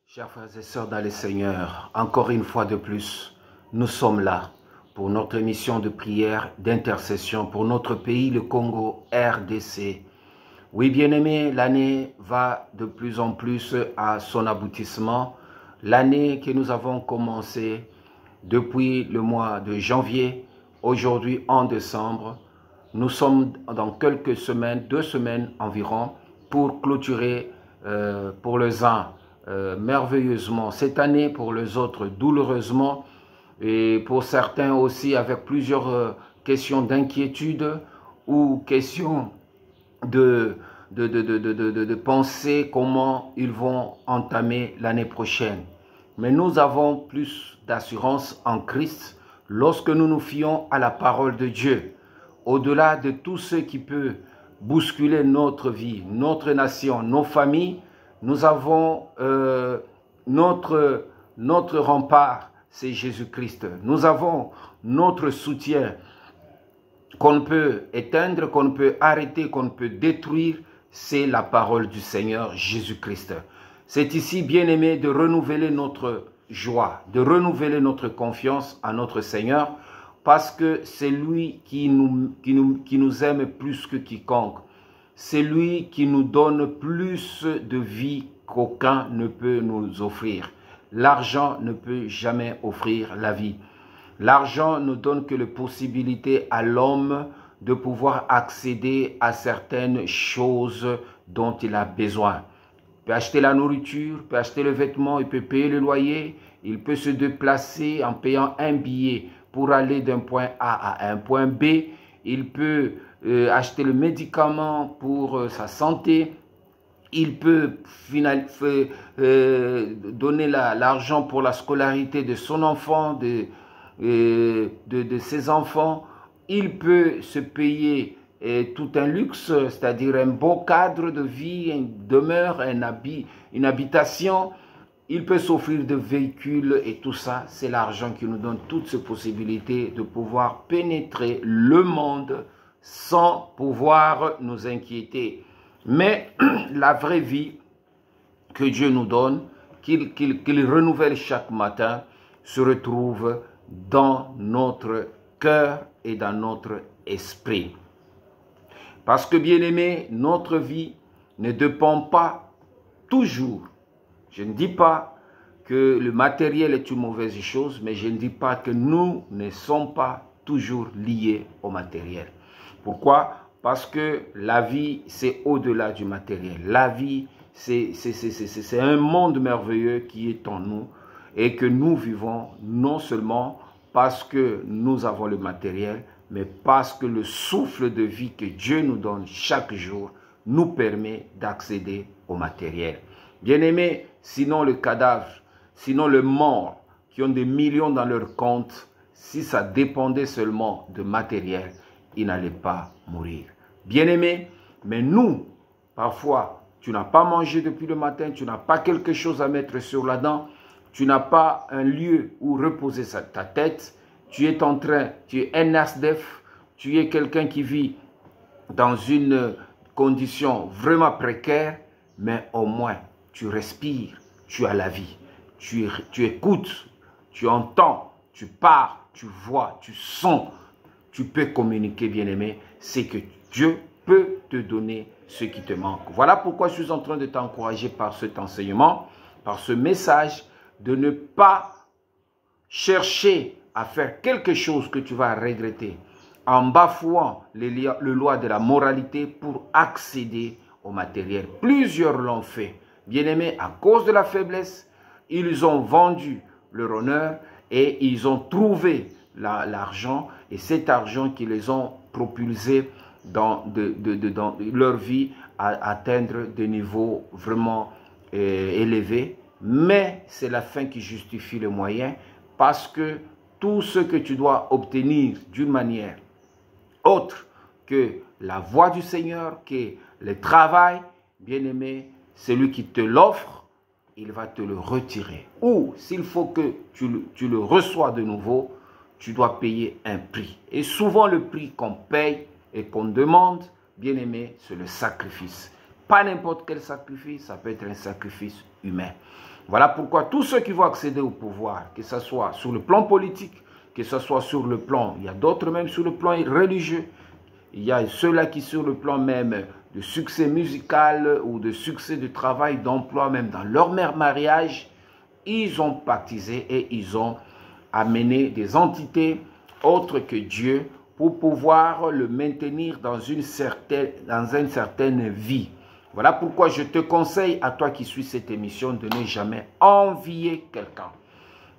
Chers frères et sœurs dans le Seigneur, encore une fois de plus, nous sommes là pour notre émission de prière, d'intercession pour notre pays, le Congo RDC. Oui, bien-aimés, l'année va de plus en plus à son aboutissement. L'année que nous avons commencé depuis le mois de janvier, aujourd'hui en décembre, nous sommes dans quelques semaines, 2 semaines environ, pour clôturer pour les uns merveilleusement cette année, pour les autres douloureusement, et pour certains aussi avec plusieurs questions d'inquiétude ou questions de penser comment ils vont entamer l'année prochaine. Mais nous avons plus d'assurance en Christ lorsque nous nous fions à la parole de Dieu. Au-delà de tout ce qui peut bousculer notre vie, notre nation, nos familles, nous avons notre rempart, c'est Jésus-Christ. Nous avons notre soutien qu'on ne peut éteindre, qu'on ne peut arrêter, qu'on ne peut détruire, c'est la parole du Seigneur Jésus-Christ. C'est ici, bien-aimé, de renouveler notre joie, de renouveler notre confiance en notre Seigneur, parce que c'est lui qui nous aime plus que quiconque. C'est lui qui nous donne plus de vie qu'aucun ne peut nous offrir. L'argent ne peut jamais offrir la vie. L'argent ne donne que la possibilité à l'homme de pouvoir accéder à certaines choses dont il a besoin. Il peut acheter la nourriture, il peut acheter le vêtement, il peut payer le loyer, il peut se déplacer en payant un billet pour aller d'un point A à un point B. Il peut acheter le médicament pour sa santé. Il peut donner l'argent pour la scolarité de son enfant, de ses enfants. Il peut se payer tout un luxe, c'est-à-dire un beau cadre de vie, une demeure, une habitation. Il peut s'offrir de véhicules et tout ça, c'est l'argent qui nous donne toutes ces possibilités de pouvoir pénétrer le monde sans pouvoir nous inquiéter. Mais la vraie vie que Dieu nous donne, qu'il renouvelle chaque matin, se retrouve dans notre cœur et dans notre esprit. Parce que, bien-aimé, notre vie ne dépend pas toujours. Je ne dis pas que le matériel est une mauvaise chose, mais je ne dis pas que nous ne sommes pas toujours liés au matériel. Pourquoi? Parce que la vie, c'est au-delà du matériel. La vie, c'est un monde merveilleux qui est en nous et que nous vivons non seulement parce que nous avons le matériel, mais parce que le souffle de vie que Dieu nous donne chaque jour nous permet d'accéder au matériel. Bien-aimés, sinon le cadavre, sinon le mort, qui ont des millions dans leur compte, si ça dépendait seulement de matériel, ils n'allaient pas mourir. Bien-aimés, mais nous, parfois, tu n'as pas mangé depuis le matin, tu n'as pas quelque chose à mettre sur la dent, tu n'as pas un lieu où reposer ta tête, tu es un ASDEF, tu es quelqu'un qui vit dans une condition vraiment précaire, mais au moins, tu respires, tu as la vie, tu écoutes, tu entends, tu parles, tu vois, tu sens, tu peux communiquer, bien-aimé, c'est que Dieu peut te donner ce qui te manque. Voilà pourquoi je suis en train de t'encourager par cet enseignement, par ce message, de ne pas chercher à faire quelque chose que tu vas regretter en bafouant les lois de la moralité pour accéder au matériel. Plusieurs l'ont fait. Bien-aimés, à cause de la faiblesse, ils ont vendu leur honneur et ils ont trouvé l'argent, et cet argent qui les ont propulsés dans leur vie à atteindre des niveaux vraiment élevés. Mais c'est la fin qui justifie le moyen, parce que tout ce que tu dois obtenir d'une manière autre que la voie du Seigneur, que le travail, bien-aimé, celui qui te l'offre, il va te le retirer. Ou s'il faut que tu le reçois de nouveau, tu dois payer un prix. Et souvent le prix qu'on paye et qu'on demande, bien-aimé, c'est le sacrifice. Pas n'importe quel sacrifice, ça peut être un sacrifice humain. Voilà pourquoi tous ceux qui vont accéder au pouvoir, que ce soit sur le plan politique, que ce soit sur le plan, il y a d'autres même sur le plan religieux, il y a ceux-là qui sur le plan même de succès musical ou de succès de travail, d'emploi, même dans leur mariage, ils ont baptisé et ils ont amené des entités autres que Dieu pour pouvoir le maintenir dans une certaine vie. Voilà pourquoi je te conseille à toi qui suis cette émission de ne jamais envier quelqu'un.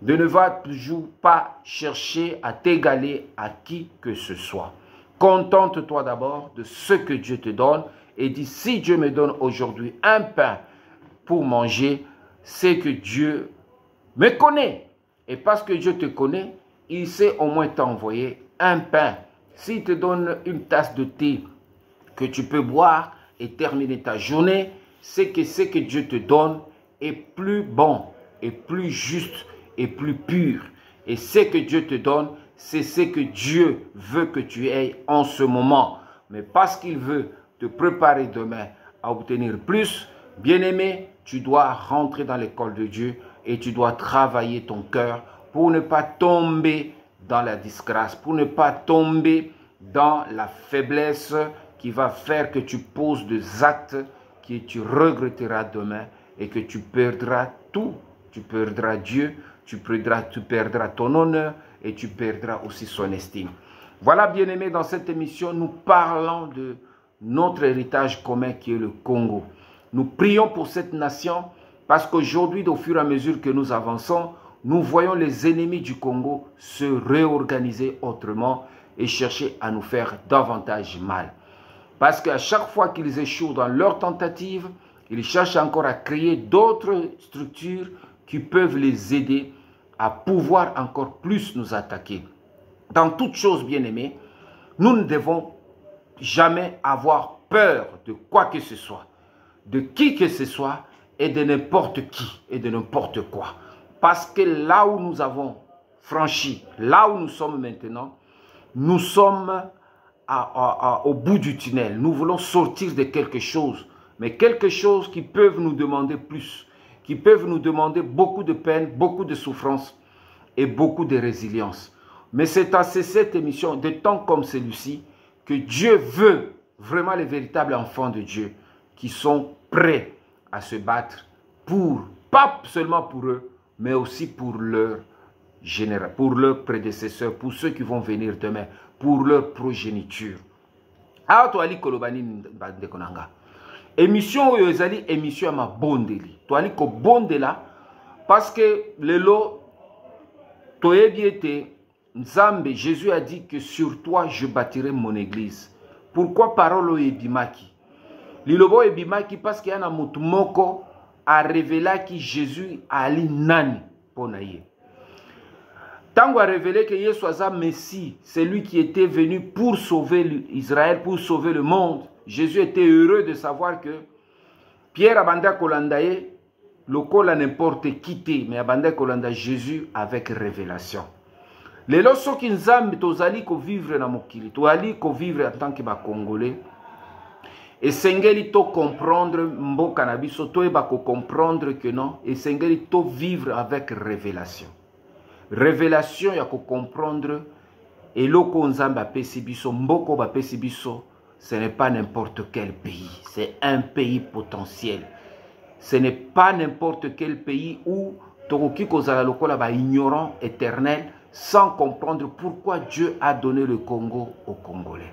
De ne va toujours pas chercher à t'égaler à qui que ce soit. Contente-toi d'abord de ce que Dieu te donne et dis si Dieu me donne aujourd'hui un pain pour manger, c'est que Dieu me connaît. Et parce que Dieu te connaît, il sait au moins t'envoyer un pain. S'il te donne une tasse de thé que tu peux boire et terminer ta journée, c'est que ce que Dieu te donne est plus bon, et plus juste, et plus pur. Et ce que Dieu te donne, c'est ce que Dieu veut que tu aies en ce moment. Mais parce qu'il veut te préparer demain à obtenir plus, bien-aimé, tu dois rentrer dans l'école de Dieu et tu dois travailler ton cœur pour ne pas tomber dans la disgrâce, pour ne pas tomber dans la faiblesse qui va faire que tu poses des actes que tu regretteras demain et que tu perdras tout. Tu perdras Dieu, tu perdras ton honneur et tu perdras aussi son estime. Voilà, bien-aimés, dans cette émission, nous parlons de notre héritage commun qui est le Congo. Nous prions pour cette nation parce qu'aujourd'hui, au fur et à mesure que nous avançons, nous voyons les ennemis du Congo se réorganiser autrement et chercher à nous faire davantage mal. Parce qu'à chaque fois qu'ils échouent dans leur tentative, ils cherchent encore à créer d'autres structures qui peuvent les aider à pouvoir encore plus nous attaquer. Dans toute chose, bien-aimés, nous ne devons jamais avoir peur de quoi que ce soit, de qui que ce soit et de n'importe qui et de n'importe quoi. Parce que là où nous avons franchi, là où nous sommes maintenant, nous sommes au bout du tunnel. Nous voulons sortir de quelque chose, mais quelque chose qui peut nous demander plus, qui peuvent nous demander beaucoup de peine, beaucoup de souffrance et beaucoup de résilience. Mais c'est à cette émission, de temps comme celui-ci, que Dieu veut vraiment les véritables enfants de Dieu qui sont prêts à se battre pour, pas seulement pour eux, mais aussi pour leurs prédécesseurs, pour ceux qui vont venir demain, pour leur progéniture. Alors, toi, Ali Kolobani Ndekonanga. Émission oyo ezali émission ya mabondeli. Toali ko bondela parce que lelo toyebi ete Nzambe, Jésus a dit que sur toi je bâtirai mon église. Pourquoi parole oyo ebimaki? Lilobo ebimaki parce qu'il y a na mutu moko a révélé que Jésus ali nani pona ye. Tango a révélé que Yesu aza Messie, c'est lui qui était venu pour sauver Israël, pour sauver le monde. Jésus était heureux de savoir que Pierre abanda kolandaye, lokola n'importe qui, mais abanda kolanda Jésus avec révélation. Lelo soki nzambe tozali ko vivre na mokili, tozali ko vivre en tant que ba Congolais. Et sengeli to comprendre mboka na biso, to eba ko comprendre que non, et sengeli to vivre avec révélation. Révélation ya ko comprendre eloko nzambe apesi biso, mboko ba pesi biso. Ce n'est pas n'importe quel pays, c'est un pays potentiel. Ce n'est pas n'importe quel pays où Tokoki Kozala Lokola ba ignorant éternel sans comprendre pourquoi Dieu a donné le Congo aux Congolais.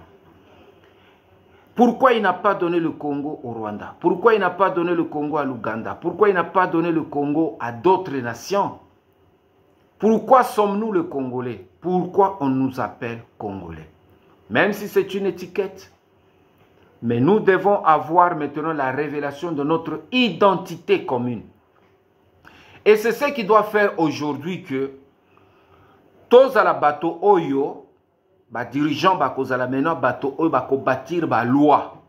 Pourquoi il n'a pas donné le Congo au Rwanda? Pourquoi il n'a pas donné le Congo à l'Ouganda? Pourquoi il n'a pas donné le Congo à d'autres nations? Pourquoi sommes-nous le Congolais? Pourquoi on nous appelle Congolais? Même si c'est une étiquette. Mais nous devons avoir maintenant la révélation de notre identité commune. Et c'est ce qui doit faire aujourd'hui que tous à la bateau oyo, ba dirigeant ba kozala maintenant bateau oyo ba ko bâtir ba loi.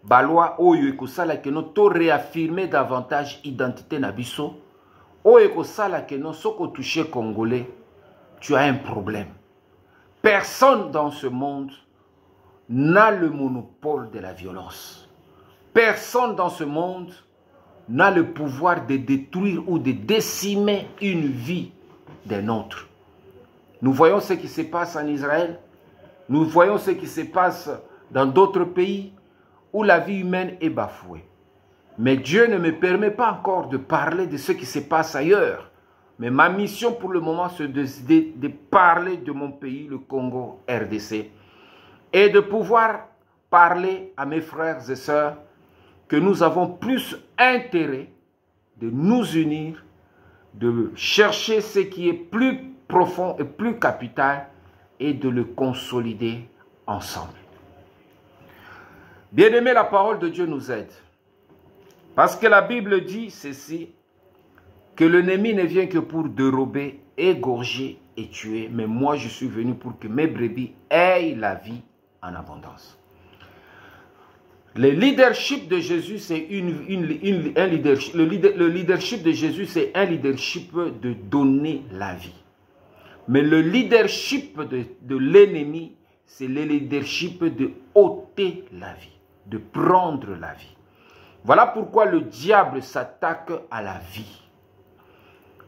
Ba loi oyo ekosala que nous to réaffirmer davantage identité na biso. Oyo ekosala que nous soko touché congolais, tu as un problème. Personne dans ce monde n'a le monopole de la violence. Personne dans ce monde n'a le pouvoir de détruire ou de décimer une vie d'un autre. Nous voyons ce qui se passe en Israël. Nous voyons ce qui se passe dans d'autres pays où la vie humaine est bafouée. Mais Dieu ne me permet pas encore de parler de ce qui se passe ailleurs. Mais ma mission pour le moment, c'est de parler de mon pays, le Congo, RDC, et de pouvoir parler à mes frères et sœurs que nous avons plus intérêt de nous unir, de chercher ce qui est plus profond et plus capital et de le consolider ensemble. Bien-aimés, la parole de Dieu nous aide. Parce que la Bible dit ceci, que l'ennemi ne vient que pour dérober, égorger et tuer. Mais moi, je suis venu pour que mes brebis aient la vie en abondance. Le leadership de Jésus, c'est un leadership. Le leadership de Jésus, c'est un leadership de donner la vie. Mais le leadership de l'ennemi, c'est le leadership de ôter la vie, de prendre la vie. Voilà pourquoi le diable s'attaque à la vie.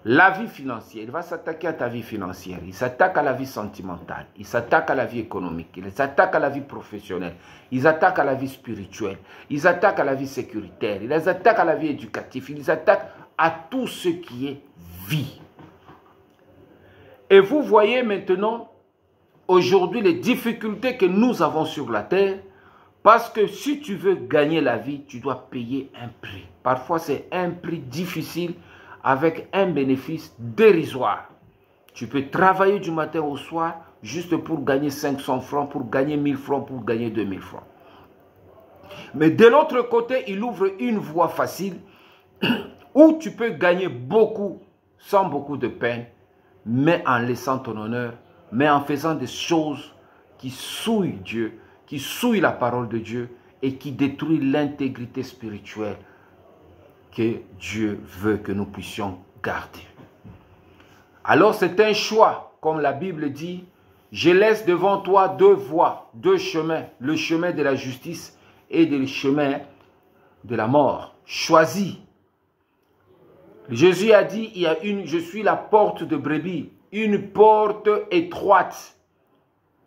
La vie financière, il va s'attaquer à ta vie financière, il s'attaque à la vie sentimentale, il s'attaque à la vie économique, il s'attaque à la vie professionnelle, il s'attaque à la vie spirituelle, il s'attaque à la vie sécuritaire, il s'attaque à la vie éducative, il s'attaque à tout ce qui est vie. Et vous voyez maintenant, aujourd'hui, les difficultés que nous avons sur la terre, parce que si tu veux gagner la vie, tu dois payer un prix. Parfois, c'est un prix difficile, avec un bénéfice dérisoire. Tu peux travailler du matin au soir juste pour gagner 500 francs, pour gagner 1000 francs, pour gagner 2000 francs. Mais de l'autre côté, il ouvre une voie facile où tu peux gagner beaucoup sans beaucoup de peine, mais en laissant ton honneur, mais en faisant des choses qui souillent Dieu, qui souillent la parole de Dieu et qui détruisent l'intégrité spirituelle que Dieu veut que nous puissions garder. Alors c'est un choix, comme la Bible dit, je laisse devant toi deux voies, deux chemins, le chemin de la justice et le chemin de la mort. Choisis. Jésus a dit, je suis la porte de brebis, une porte étroite,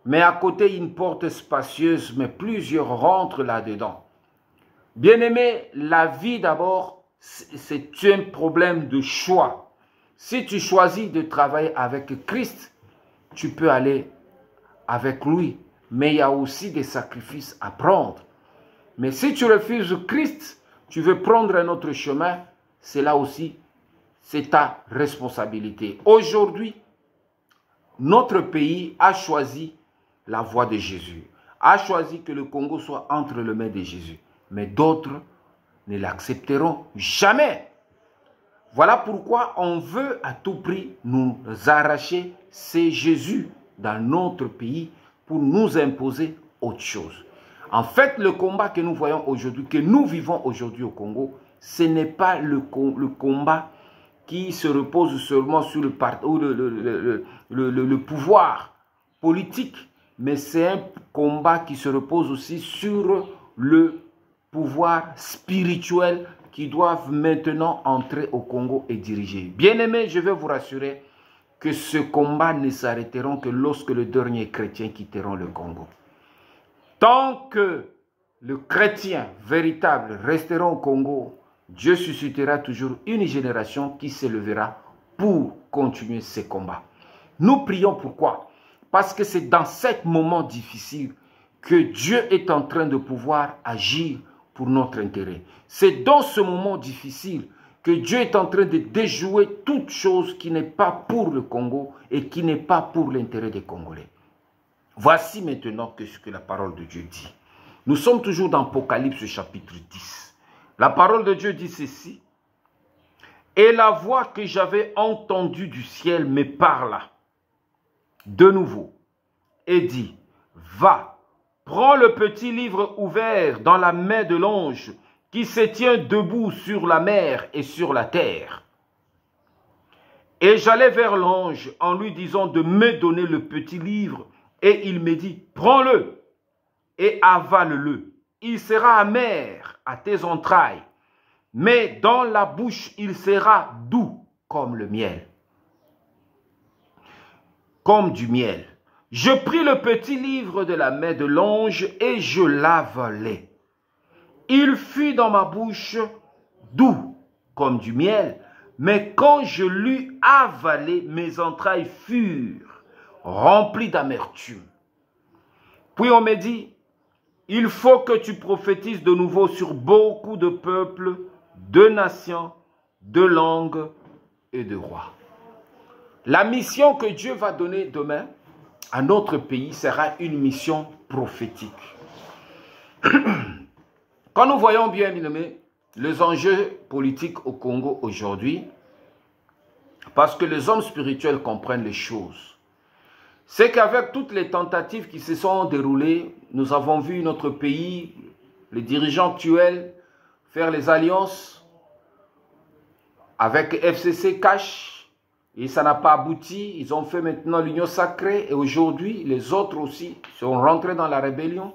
mais à côté une porte spacieuse, mais plusieurs rentrent là-dedans. Bien-aimé, la vie d'abord, c'est un problème de choix. Si tu choisis de travailler avec Christ, tu peux aller avec lui. Mais il y a aussi des sacrifices à prendre. Mais si tu refuses Christ, tu veux prendre un autre chemin, c'est là aussi, c'est ta responsabilité. Aujourd'hui, notre pays a choisi la voie de Jésus, a choisi que le Congo soit entre les mains de Jésus. Mais d'autres ne l'accepteront jamais. Voilà pourquoi on veut à tout prix nous arracher ces Jésus dans notre pays pour nous imposer autre chose. En fait, le combat que nous voyons aujourd'hui, que nous vivons aujourd'hui au Congo, ce n'est pas le combat qui se repose seulement sur le pouvoir politique, mais c'est un combat qui se repose aussi sur le pouvoir spirituel qui doivent maintenant entrer au Congo et diriger. Bien-aimés, je vais vous rassurer que ce combat ne s'arrêteront que lorsque les derniers chrétiens quitteront le Congo. Tant que les chrétiens véritables resteront au Congo, Dieu suscitera toujours une génération qui s'élèvera pour continuer ces combats. Nous prions pourquoi? Parce que c'est dans ce moment difficile que Dieu est en train de pouvoir agir pour notre intérêt. C'est dans ce moment difficile que Dieu est en train de déjouer toute chose qui n'est pas pour le Congo et qui n'est pas pour l'intérêt des Congolais. Voici maintenant ce que la parole de Dieu dit. Nous sommes toujours dans Apocalypse chapitre 10. La parole de Dieu dit ceci. Et la voix que j'avais entendue du ciel me parla de nouveau et dit, va. Prends le petit livre ouvert dans la main de l'ange qui se tient debout sur la mer et sur la terre. Et j'allai vers l'ange en lui disant de me donner le petit livre. Et il me dit, prends-le et avale-le. Il sera amer à tes entrailles, mais dans la bouche, il sera doux comme le miel. Comme du miel. Je pris le petit livre de la main de l'ange et je l'avalai. Il fut dans ma bouche doux comme du miel, mais quand je l'eus avalé, mes entrailles furent remplies d'amertume. Puis on me dit, il faut que tu prophétises de nouveau sur beaucoup de peuples, de nations, de langues et de rois. La mission que Dieu va donner demain à notre pays sera une mission prophétique. Quand nous voyons bien, bien aimés, les enjeux politiques au Congo aujourd'hui, parce que les hommes spirituels comprennent les choses, c'est qu'avec toutes les tentatives qui se sont déroulées, nous avons vu notre pays, les dirigeants actuels, faire les alliances avec FCC Cash, et ça n'a pas abouti. Ils ont fait maintenant l'union sacrée, et aujourd'hui, les autres aussi sont rentrés dans la rébellion.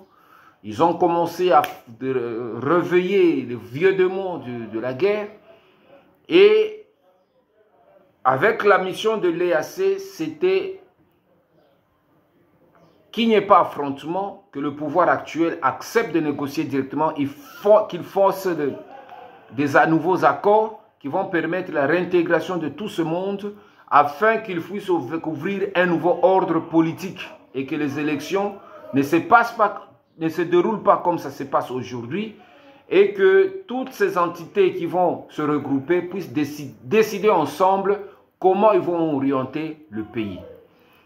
Ils ont commencé à réveiller les vieux démons de la guerre, et avec la mission de l'EAC, c'était qu'il n'y ait pas affrontement, que le pouvoir actuel accepte de négocier directement, qu'il force des nouveaux accords qui vont permettre la réintégration de tout ce monde afin qu'il puisse ouvrir un nouveau ordre politique et que les élections ne se déroulent pas comme ça se passe aujourd'hui et que toutes ces entités qui vont se regrouper puissent décider ensemble comment ils vont orienter le pays.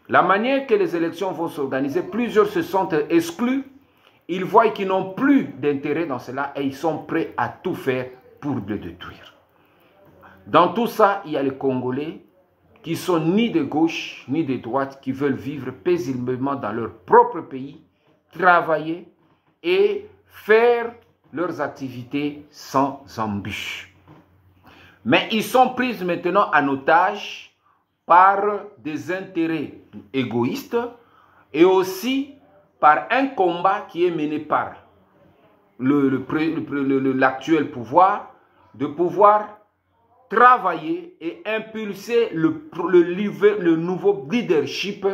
La manière que les élections vont s'organiser, plusieurs se sentent exclus, ils voient qu'ils n'ont plus d'intérêt dans cela et ils sont prêts à tout faire pour le détruire. Dans tout ça, il y a les Congolais qui sont ni de gauche ni de droite, qui veulent vivre paisiblement dans leur propre pays, travailler et faire leurs activités sans embûche. Mais ils sont pris maintenant en otage par des intérêts égoïstes et aussi par un combat qui est mené par l'actuel pouvoir, de pouvoir travailler et impulser le nouveau leadership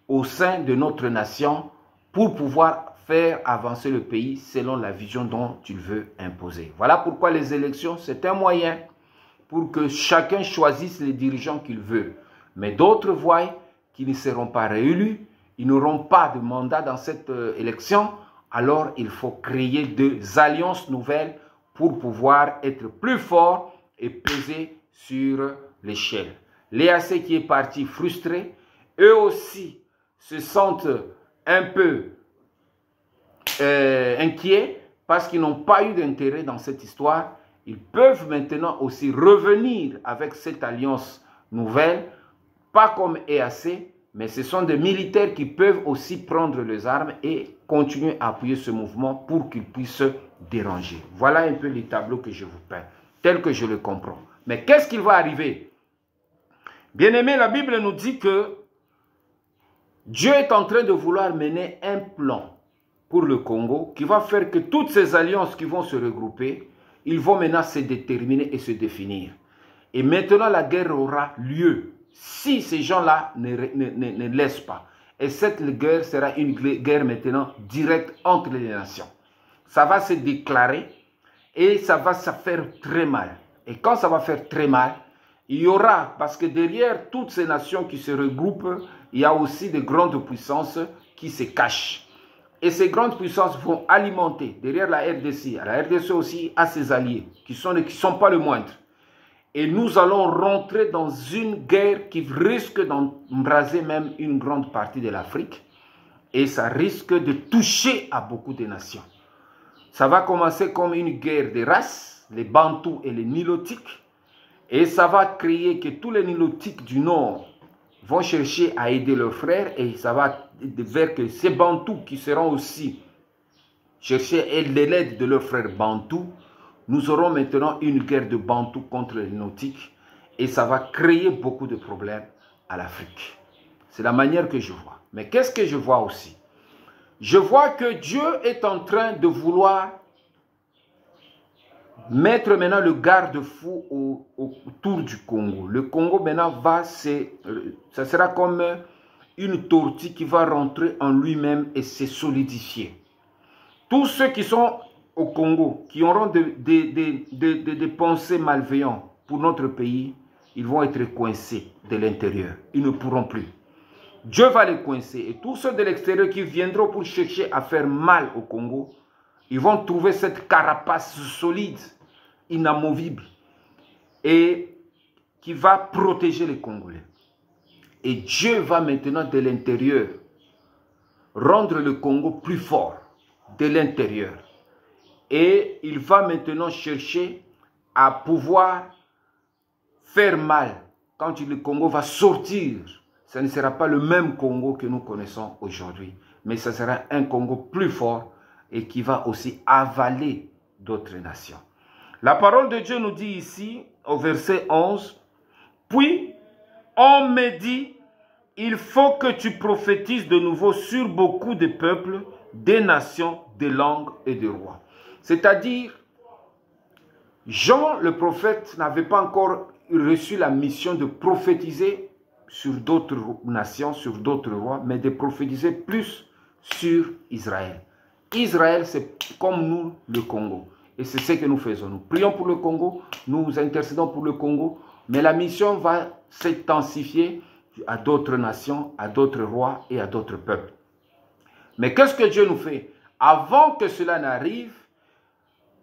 au sein de notre nation pour pouvoir faire avancer le pays selon la vision dont il veut imposer. Voilà pourquoi les élections, c'est un moyen pour que chacun choisisse les dirigeants qu'il veut. Mais d'autres voient qu'ils ne seront pas réélus, ils n'auront pas de mandat dans cette élection, alors il faut créer des alliances nouvelles pour pouvoir être plus fort et peser sur l'échelle. L'EAC qui est parti frustré, eux aussi se sentent un peu inquiets parce qu'ils n'ont pas eu d'intérêt dans cette histoire. Ils peuvent maintenant aussi revenir avec cette alliance nouvelle, pas comme EAC, mais ce sont des militaires qui peuvent aussi prendre les armes et continuer à appuyer ce mouvement pour qu'ils puissent déranger. Voilà un peu les tableaux que je vous peins, tel que je le comprends. Mais qu'est-ce qui va arriver? Bien-aimés, la Bible nous dit que Dieu est en train de vouloir mener un plan pour le Congo qui va faire que toutes ces alliances qui vont se regrouper, ils vont maintenant se déterminer et se définir. Et maintenant, la guerre aura lieu si ces gens-là ne laissent pas. Et cette guerre sera une guerre maintenant directe entre les nations. Ça va se déclarer et ça va se faire très mal. Et quand ça va faire très mal, il y aura, parce que derrière toutes ces nations qui se regroupent, il y a aussi de grandes puissances qui se cachent. Et ces grandes puissances vont alimenter, derrière la RDC, la RDC aussi a ses alliés, qui ne sont pas le moindre. Et nous allons rentrer dans une guerre qui risque d'embraser même une grande partie de l'Afrique. Et ça risque de toucher à beaucoup de nations. Ça va commencer comme une guerre des races, les Bantous et les Nilotiques. Et ça va créer que tous les Nilotiques du Nord vont chercher à aider leurs frères. Et ça va vers que ces Bantous qui seront aussi chercher l'aide de leurs frères Bantous. Nous aurons maintenant une guerre de Bantous contre les Nilotiques. Et ça va créer beaucoup de problèmes à l'Afrique. C'est la manière que je vois. Mais qu'est-ce que je vois aussi? Je vois que Dieu est en train de vouloir mettre maintenant le garde-fou autour du Congo. Le Congo maintenant ça sera comme une tortue qui va rentrer en lui-même et se solidifier. Tous ceux qui sont au Congo, qui auront des pensées malveillantes pour notre pays, ils vont être coincés de l'intérieur. Ils ne pourront plus. Dieu va les coincer. Et tous ceux de l'extérieur qui viendront pour chercher à faire mal au Congo, ils vont trouver cette carapace solide, inamovible, et qui va protéger les Congolais. Et Dieu va maintenant de l'intérieur rendre le Congo plus fort, de l'intérieur. Et il va maintenant chercher à pouvoir faire mal. Quand le Congo va sortir, ce ne sera pas le même Congo que nous connaissons aujourd'hui, mais ce sera un Congo plus fort et qui va aussi avaler d'autres nations. La parole de Dieu nous dit ici, au verset 11, « Puis on me dit, il faut que tu prophétises de nouveau sur beaucoup de peuples, des nations, des langues et des rois. » C'est-à-dire, Jean le prophète n'avait pas encore reçu la mission de prophétiser sur d'autres nations, sur d'autres rois, mais de prophétiser plus sur Israël. Israël, c'est comme nous, le Congo. Et c'est ce que nous faisons. Nous prions pour le Congo, nous intercédons pour le Congo, mais la mission va s'intensifier à d'autres nations, à d'autres rois et à d'autres peuples. Mais qu'est-ce que Dieu nous fait? Avant que cela n'arrive,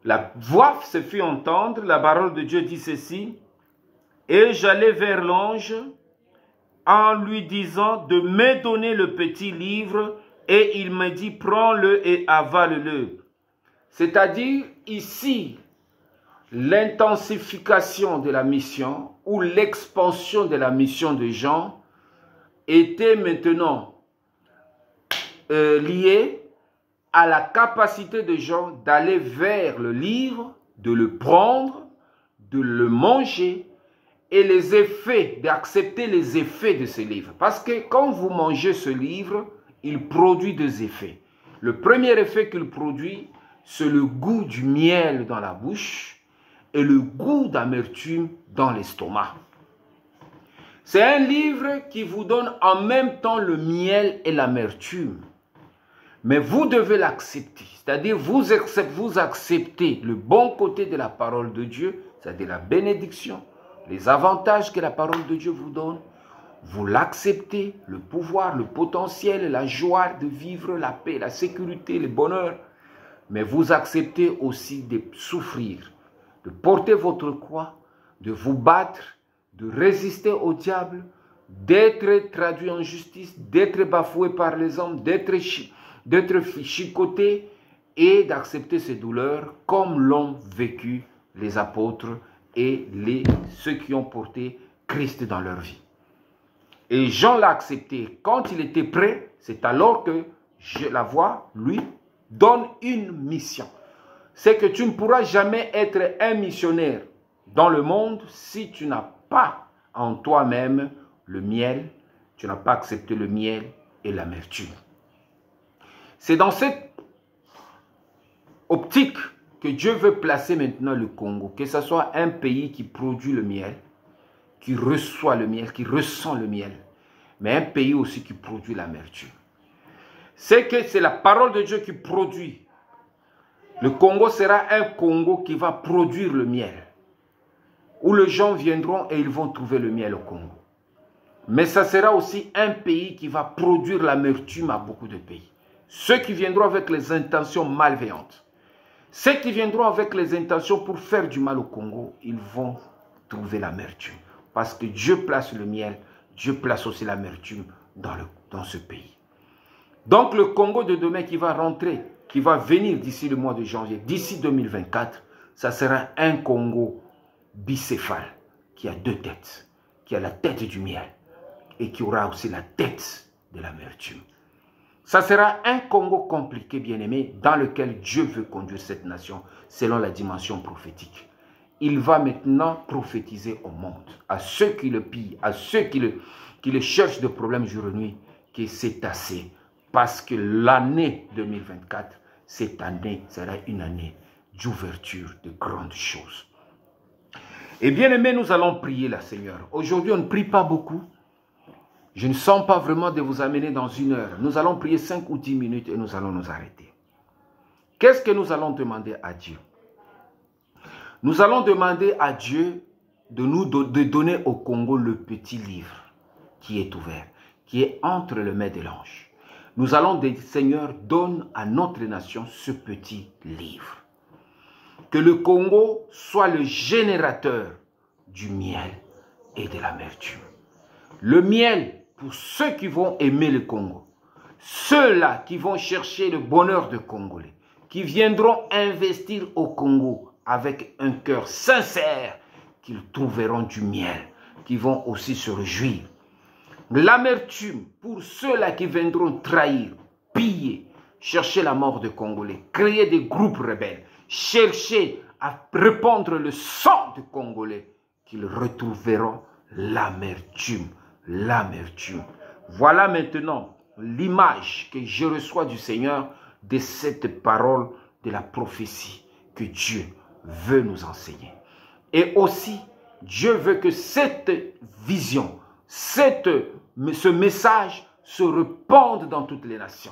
la voix se fit entendre, la parole de Dieu dit ceci, « Et j'allai vers l'ange en lui disant de me donner le petit livre, et il me dit, prends-le et avale-le. » C'est-à-dire, ici, l'intensification de la mission ou l'expansion de la mission de Jean était maintenant liée à la capacité de Jean d'aller vers le livre, de le prendre, de le manger et les effets, d'accepter les effets de ce livre. Parce que quand vous mangez ce livre, il produit des effets. Le premier effet qu'il produit, c'est le goût du miel dans la bouche et le goût d'amertume dans l'estomac. C'est un livre qui vous donne en même temps le miel et l'amertume. Mais vous devez l'accepter. C'est-à-dire vous acceptez le bon côté de la parole de Dieu, c'est-à-dire la bénédiction, les avantages que la parole de Dieu vous donne. Vous l'acceptez, le pouvoir, le potentiel, la joie de vivre, la paix, la sécurité, le bonheur. Mais vous acceptez aussi de souffrir, de porter votre croix, de vous battre, de résister au diable, d'être traduit en justice, d'être bafoué par les hommes, d'être chicoté et d'accepter ces douleurs comme l'ont vécu les apôtres et ceux qui ont porté Christ dans leur vie. Et Jean l'a accepté. Quand il était prêt, c'est alors que la voix lui donne une mission. C'est que tu ne pourras jamais être un missionnaire dans le monde si tu n'as pas en toi-même le miel, tu n'as pas accepté le miel et l'amertume. C'est dans cette optique que Dieu veut placer maintenant le Congo, que ce soit un pays qui produit le miel, qui reçoit le miel, qui ressent le miel, mais un pays aussi qui produit l'amertume. C'est que c'est la parole de Dieu qui produit. Le Congo sera un Congo qui va produire le miel, où les gens viendront et ils vont trouver le miel au Congo. Mais ça sera aussi un pays qui va produire l'amertume à beaucoup de pays. Ceux qui viendront avec les intentions malveillantes, ceux qui viendront avec les intentions pour faire du mal au Congo, ils vont trouver l'amertume. Parce que Dieu place le miel, Dieu place aussi l'amertume dans ce pays. Donc le Congo de demain qui va rentrer, qui va venir d'ici le mois de janvier, d'ici 2024, ça sera un Congo bicéphale, qui a deux têtes, qui a la tête du miel et qui aura aussi la tête de l'amertume. Ça sera un Congo compliqué, bien-aimé, dans lequel Dieu veut conduire cette nation selon la dimension prophétique. Il va maintenant prophétiser au monde, à ceux qui le pillent, à ceux qui le cherchent de problèmes jour et nuit, que c'est assez. Parce que l'année 2024, cette année sera une année d'ouverture, de grandes choses. Et bien aimé, nous allons prier là, Seigneur. Aujourd'hui, on ne prie pas beaucoup. Je ne sens pas vraiment de vous amener dans 1 heure. Nous allons prier 5 ou 10 minutes et nous allons nous arrêter. Qu'est-ce que nous allons demander à Dieu? Nous allons demander à Dieu de donner au Congo le petit livre qui est ouvert, qui est entre les mains de l'ange. Nous allons dire, Seigneur, donne à notre nation ce petit livre. Que le Congo soit le générateur du miel et de l'amertume. Le miel pour ceux qui vont aimer le Congo. Ceux-là qui vont chercher le bonheur de Congolais. Qui viendront investir au Congo avec un cœur sincère. Qu'ils trouveront du miel. Qui vont aussi se réjouir. L'amertume pour ceux-là qui viendront trahir, piller, chercher la mort de Congolais. Créer des groupes rebelles. Chercher à répandre le sang de Congolais, qu'ils retrouveront l'amertume, l'amertume. Voilà maintenant l'image que je reçois du Seigneur de cette parole de la prophétie que Dieu veut nous enseigner. Et aussi, Dieu veut que cette vision, ce message se répande dans toutes les nations.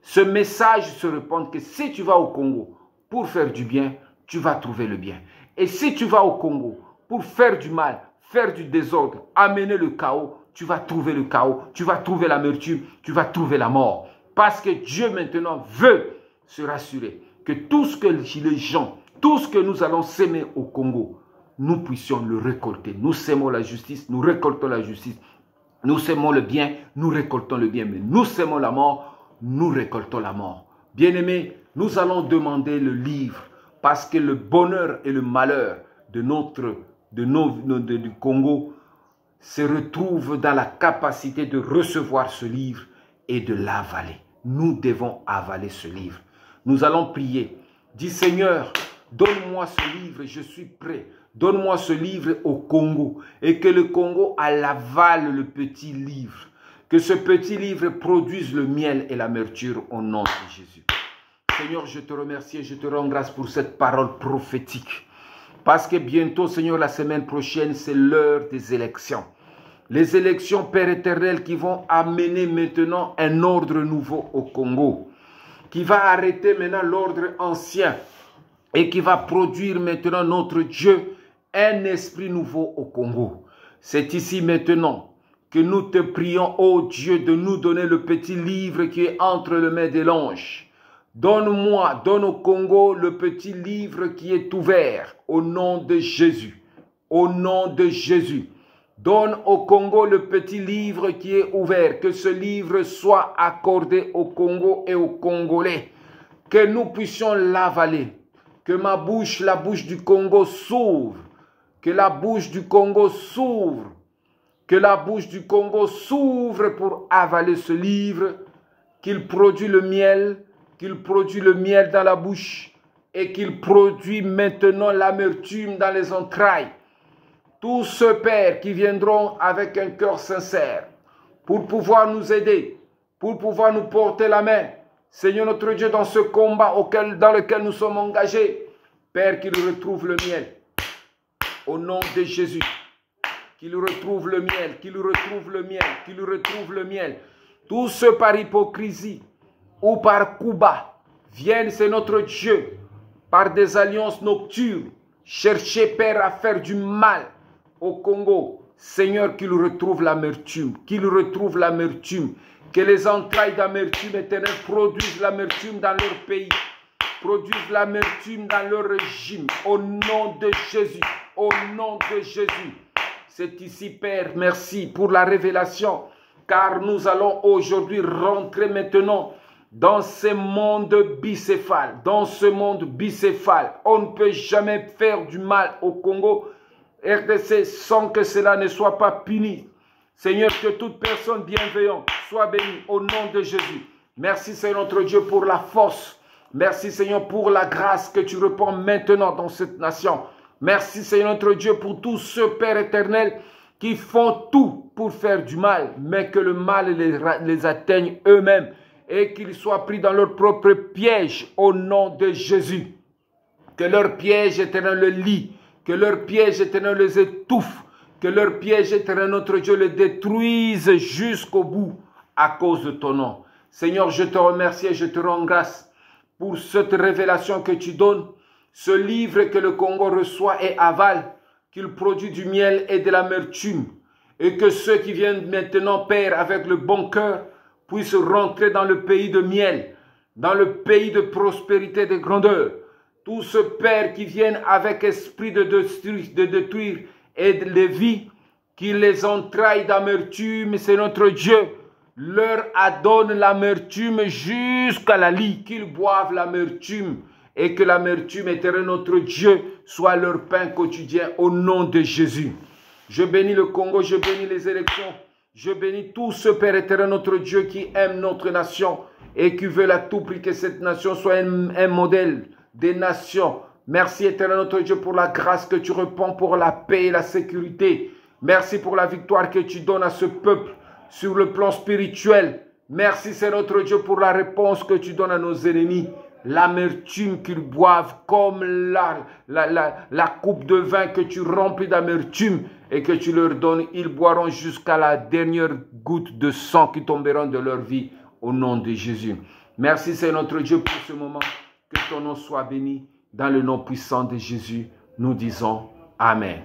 Ce message se répande que si tu vas au Congo, pour faire du bien, tu vas trouver le bien. Et si tu vas au Congo pour faire du mal, faire du désordre, amener le chaos, tu vas trouver le chaos, tu vas trouver l'amertume, tu vas trouver la mort. Parce que Dieu maintenant veut se rassurer que tout ce que les gens, tout ce que nous allons s'aimer au Congo, nous puissions le récolter. Nous sémons la justice, nous récoltons la justice. Nous sémons le bien, nous récoltons le bien. Mais nous sémons la mort, nous récoltons la mort. Bien-aimés, nous allons demander le livre parce que le bonheur et le malheur du Congo se retrouvent dans la capacité de recevoir ce livre et de l'avaler. Nous devons avaler ce livre. Nous allons prier. Dis Seigneur, donne-moi ce livre, je suis prêt. Donne-moi ce livre au Congo et que le Congo avale le petit livre. Que ce petit livre produise le miel et l'amertume au nom de Jésus. Seigneur, je te remercie et je te rends grâce pour cette parole prophétique. Parce que bientôt, Seigneur, la semaine prochaine, c'est l'heure des élections. Les élections, Père éternel, qui vont amener maintenant un ordre nouveau au Congo. Qui va arrêter maintenant l'ordre ancien. Et qui va produire maintenant, notre Dieu, un esprit nouveau au Congo. C'est ici maintenant que nous te prions, ô Dieu, de nous donner le petit livre qui est entre les mains de l'ange. Donne-moi, donne au Congo le petit livre qui est ouvert au nom de Jésus. Au nom de Jésus. Donne au Congo le petit livre qui est ouvert. Que ce livre soit accordé au Congo et aux Congolais. Que nous puissions l'avaler. Que ma bouche, la bouche du Congo s'ouvre. Que la bouche du Congo s'ouvre. Que la bouche du Congo s'ouvre pour avaler ce livre. Qu'il produit le miel. Qu'il produit le miel dans la bouche et qu'il produit maintenant l'amertume dans les entrailles. Tous ceux, Père, qui viendront avec un cœur sincère pour pouvoir nous aider, pour pouvoir nous porter la main. Seigneur notre Dieu, dans ce combat dans lequel nous sommes engagés, Père, qu'il retrouve le miel. Au nom de Jésus, qu'il retrouve le miel, qu'il retrouve le miel, qu'il retrouve le miel. Tous ceux par hypocrisie, ou par coup bas, viennent, c'est notre Dieu, par des alliances nocturnes, chercher, Père, à faire du mal au Congo. Seigneur, qu'il retrouve l'amertume, qu'il retrouve l'amertume, que les entrailles d'amertume éternelle produisent l'amertume dans leur pays, produisent l'amertume dans leur régime, au nom de Jésus, au nom de Jésus. C'est ici, Père, merci pour la révélation, car nous allons aujourd'hui rentrer maintenant dans ce monde bicéphale, on ne peut jamais faire du mal au Congo, RDC, sans que cela ne soit pas puni. Seigneur, que toute personne bienveillante soit bénie au nom de Jésus. Merci, Seigneur notre Dieu, pour la force. Merci, Seigneur, pour la grâce que tu répands maintenant dans cette nation. Merci, Seigneur notre Dieu, pour tous ceux, Père éternel, qui font tout pour faire du mal, mais que le mal les atteigne eux-mêmes. Et qu'ils soient pris dans leur propre piège au nom de Jésus. Que leur piège éternel le lie, que leur piège éternel les étouffe, que leur piège éternel notre Dieu le détruise jusqu'au bout à cause de ton nom. Seigneur, je te remercie et je te rends grâce pour cette révélation que tu donnes, ce livre que le Congo reçoit et avale, qu'il produit du miel et de l'amertume, et que ceux qui viennent maintenant, Père, avec le bon cœur, puissent rentrer dans le pays de miel, dans le pays de prospérité, de grandeur. Tous ceux, Père, qui viennent avec esprit de détruire et de vie, qui les entrailles d'amertume, c'est notre Dieu, leur adonne l'amertume jusqu'à la lie, qu'ils boivent l'amertume, et que l'amertume, éternel notre Dieu, soit leur pain quotidien au nom de Jésus. Je bénis le Congo, je bénis les élections, je bénis tous ceux, Père éternel notre Dieu, qui aiment notre nation et qui veulent à tout prix que cette nation soit un modèle des nations. Merci éternel notre Dieu pour la grâce que tu répands, pour la paix et la sécurité. Merci pour la victoire que tu donnes à ce peuple sur le plan spirituel. Merci c'est notre Dieu pour la réponse que tu donnes à nos ennemis. L'amertume qu'ils boivent comme la coupe de vin que tu remplis d'amertume et que tu leur donnes, ils boiront jusqu'à la dernière goutte de sang qui tomberont de leur vie au nom de Jésus. Merci c'est notre Dieu pour ce moment. Que ton nom soit béni. Dans le nom puissant de Jésus, nous disons Amen.